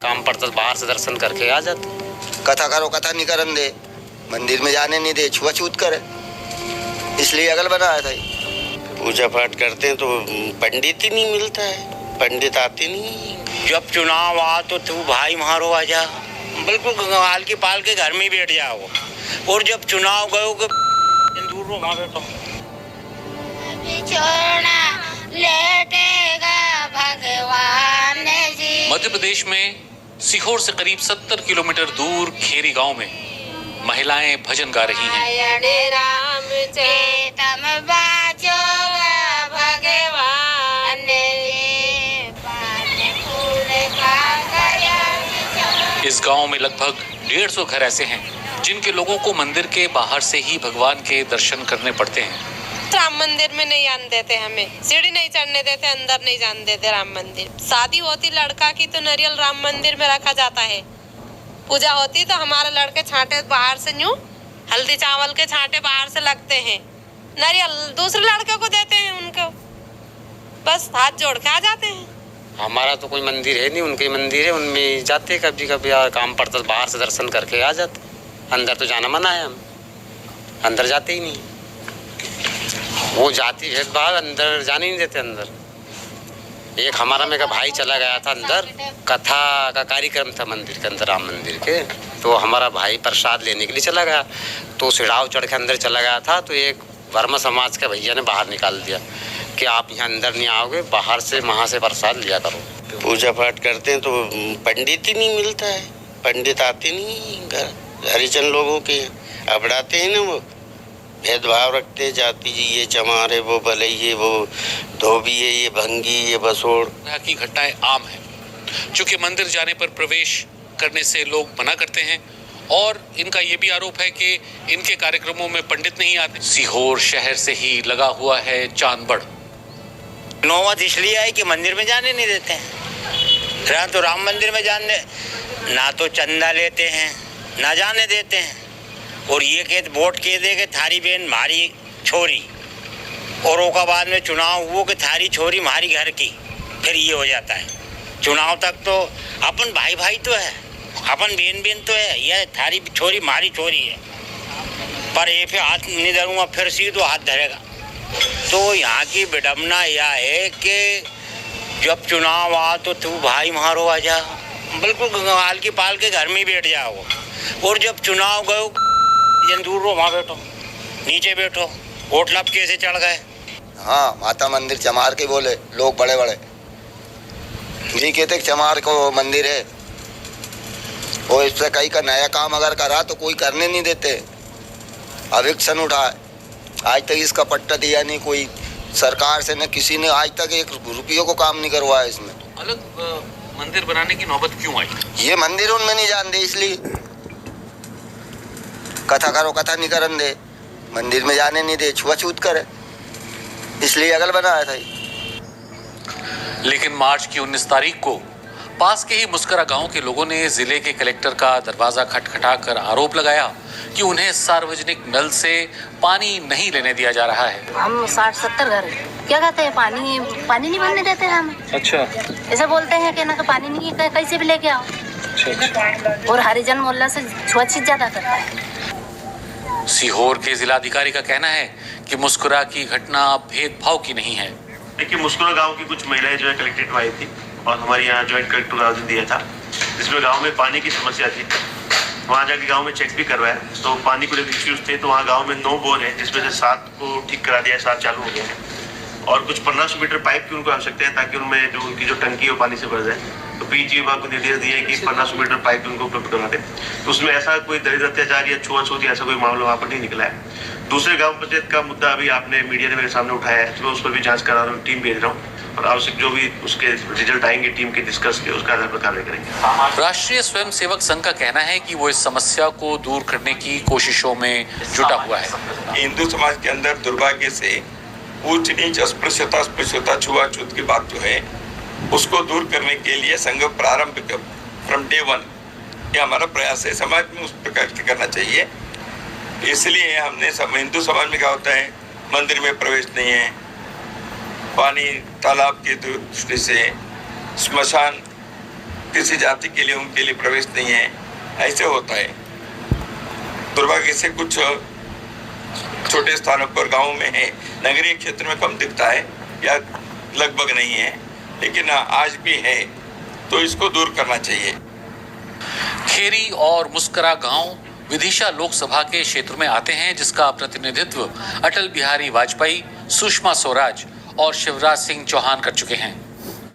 काम पड़ता बाहर से दर्शन करके आ जाते। कथा करो, कथा नहीं करन दे, मंदिर में जाने नहीं दे, छुआछूत करे, इसलिए अगल बनाया था। पूजा पाठ करते हैं तो पंडित ही नहीं मिलता है, पंडित आते नहीं। जब चुनाव आ तो तू भाई मारो आ जा, बिल्कुल हाल की पाल के घर में बैठ जाओ, और जब चुनाव गयो कि दूर रो वहाँ बैठो। मध्य प्रदेश में सीहोर से करीब 70 किलोमीटर दूर खेरी गांव में महिलाएं भजन गा रही हैं। इस गांव में लगभग 150 घर ऐसे हैं जिनके लोगों को मंदिर के बाहर से ही भगवान के दर्शन करने पड़ते हैं। राम मंदिर में नहीं आने देते, हमें सीढ़ी नहीं चढ़ने देते, अंदर नहीं जाने देते राम मंदिर। शादी होती लड़का की तो नारियल राम मंदिर में रखा जाता है, पूजा होती तो हमारे लड़के छांटे बाहर से यूं हल्दी चावल के छांटे बाहर से लगते हैं, नारियल दूसरे लड़के को देते हैं, उनको बस हाथ जोड़ के आ जाते हैं। हमारा तो कोई मंदिर है नहीं, उनके मंदिर है, उनमें जाते कभी कभी यार काम पड़ता बाहर से दर्शन करके आ जाते। अंदर तो जाना मना है, हम अंदर जाते ही नहीं, वो जाति भेदभाव अंदर जाने नहीं देते। अंदर एक हमारा मेरा भाई चला गया था अंदर, कथा का कार्यक्रम था मंदिर के अंदर, राम मंदिर के, तो हमारा भाई प्रसाद लेने के लिए चला गया, तो सिढ़ाव चढ़ के अंदर चला गया था, तो एक वर्मा समाज के भैया ने बाहर निकाल दिया कि आप यहाँ अंदर नहीं आओगे, बाहर से वहाँ से प्रसाद लिया करो। पूजा पाठ करते हैं तो पंडित ही नहीं मिलता है, पंडित आते नहीं घर, हरिजन लोगों के अबड़ाते हैं ना, वो भेदभाव रखते, जाति जी ये चमार है, वो बलैये, वो धोबी है, ये भंगी, ये बसोड़। यहाँ की घटनाएं आम है, चूंकि मंदिर जाने पर प्रवेश करने से लोग मना करते हैं और इनका ये भी आरोप है कि इनके कार्यक्रमों में पंडित नहीं आते। सीहोर शहर से ही लगा हुआ है चांदबड़। नौबत इसलिए है कि मंदिर में जाने नहीं देते हैं, ना तो राम मंदिर में जाने, ना तो चंदा लेते हैं, ना जाने देते हैं, और ये कहते वोट के दे के थारी बहन मारी छोरी, और ओका बाद में चुनाव हुआ कि थारी छोरी मारी घर की, फिर ये हो जाता है। चुनाव तक तो अपन भाई भाई तो है, अपन बहन बहन तो है, यह थारी छोरी मारी छोरी है, पर ये फिर हाथ नहीं धरूंगा, फिर सीधो हाथ धरेगा। तो यहाँ की विडम्बना यह है कि जब चुनाव आ तो तू भाई मारो आ जा, बिल्कुल हाल की पाल के घर में बैठ जाओ, और जब चुनाव गयो दूर रो वहाँ बैठो, नीचे बैठो, वोट लब कैसे चढ़ गए। हाँ, माता मंदिर चमार के बोले लोग बड़े बड़े, नहीं कहते चमार को मंदिर है, और इससे कहीं का नया काम अगर करा तो कोई करने नहीं देते। अभिक्षण उठाए, आज तक इसका पट्टा दिया नहीं कोई सरकार से, न किसी ने आज तक 1 रुपये को काम नहीं करवाया इसमें। अलग मंदिर बनाने की नौबत क्यों आई? ये मंदिर उनमें नहीं जान दे, इसलिए कथा करो, कथा नहीं करन दे, मंदिर में जाने नहीं दे, छुआछूत करे, इसलिए अगल बनाया था। लेकिन मार्च की 19 तारीख को पास के ही मुस्करा गांव के लोगों ने जिले के कलेक्टर का दरवाजा खटखटाकर आरोप लगाया कि उन्हें सार्वजनिक नल से पानी नहीं लेने दिया जा रहा है। हम 60-70 घर क्या कहते हैं, पानी नहीं बनने देते हैं हमें। अच्छा, ऐसा बोलते हैं कि ना पानी नहीं कैसे भी लेके आओ। और हरिजन मोहल्ला से छुआछूत ज्यादा करता है। सीहोर के जिलाधिकारी का कहना है कि मुस्कुरा की घटना भेदभाव की नहीं है। देखिए, मुस्कुरा गांव की कुछ महिलाएं जो है कलेक्ट्रेट में आई थी और हमारे यहाँ ज्वाइंट कलेक्टर का आवेदन दिया था, जिसमें गांव में पानी की समस्या थी। वहाँ जाके गांव में चेक भी करवाया, तो पानी को लेकर इश्यूज थे, तो वहाँ गांव में 9 बोर है, जिसमें से 7 को ठीक करा दिया है, 7 चालू हो गए हैं, और कुछ 1500 मीटर पाइप की उनको आवश्यकता है, ताकि उनमें जो उनकी जो टंकी है वो पानी से भर जाए। तो पीएचई विभाग को निर्देश दिए कि 1500 मीटर पाइप उनको उपलब्ध करा दें। तो उसमें ऐसा कोई दलित अत्याचार या छुआछूत ऐसा कोई मामला वहाँ पर नहीं निकला है। दूसरे ग्राम पंचायत का मुद्दा अभी आपने मीडिया ने मेरे सामने उठाया है, तो मैं उस पर भी जांच करा रहा हूँ, टीम भेज रहा हूँ, और आवश्यक जो भी उसके रिजल्ट आएंगे टीम के डिस्कस के, उसका आधार पर कार्रवाई करेंगे। राष्ट्रीय स्वयंसेवक संघ का कहना है कि वो इस समस्या को दूर करने की कोशिशों में जुटा हुआ है। हिंदू समाज के अंदर दुर्भाग्य से ऊंच नीच, अस्पृश्यता, छुआछूत की बात जो है उसको दूर करने के लिए संघ प्रारंभ फ्रॉम डे 1 ये हमारा प्रयास है। समाज में उस प्रकार से करना चाहिए, इसलिए हमने हिंदू समाज में क्या होता है, मंदिर में प्रवेश नहीं है, पानी तालाब की दृष्टि से, स्मशान किसी जाति के लिए उनके लिए प्रवेश नहीं है, ऐसे होता है। दुर्भाग्य से कुछ छोटे स्थानों पर गाँव में है, नगरीय क्षेत्र में कम दिखता है या लगभग नहीं है, लेकिन आज भी है, तो इसको दूर करना चाहिए। खेरी और मुस्करा गांव विदिशा लोकसभा के क्षेत्र में आते हैं, जिसका प्रतिनिधित्व अटल बिहारी वाजपेयी, सुषमा स्वराज और शिवराज सिंह चौहान कर चुके हैं।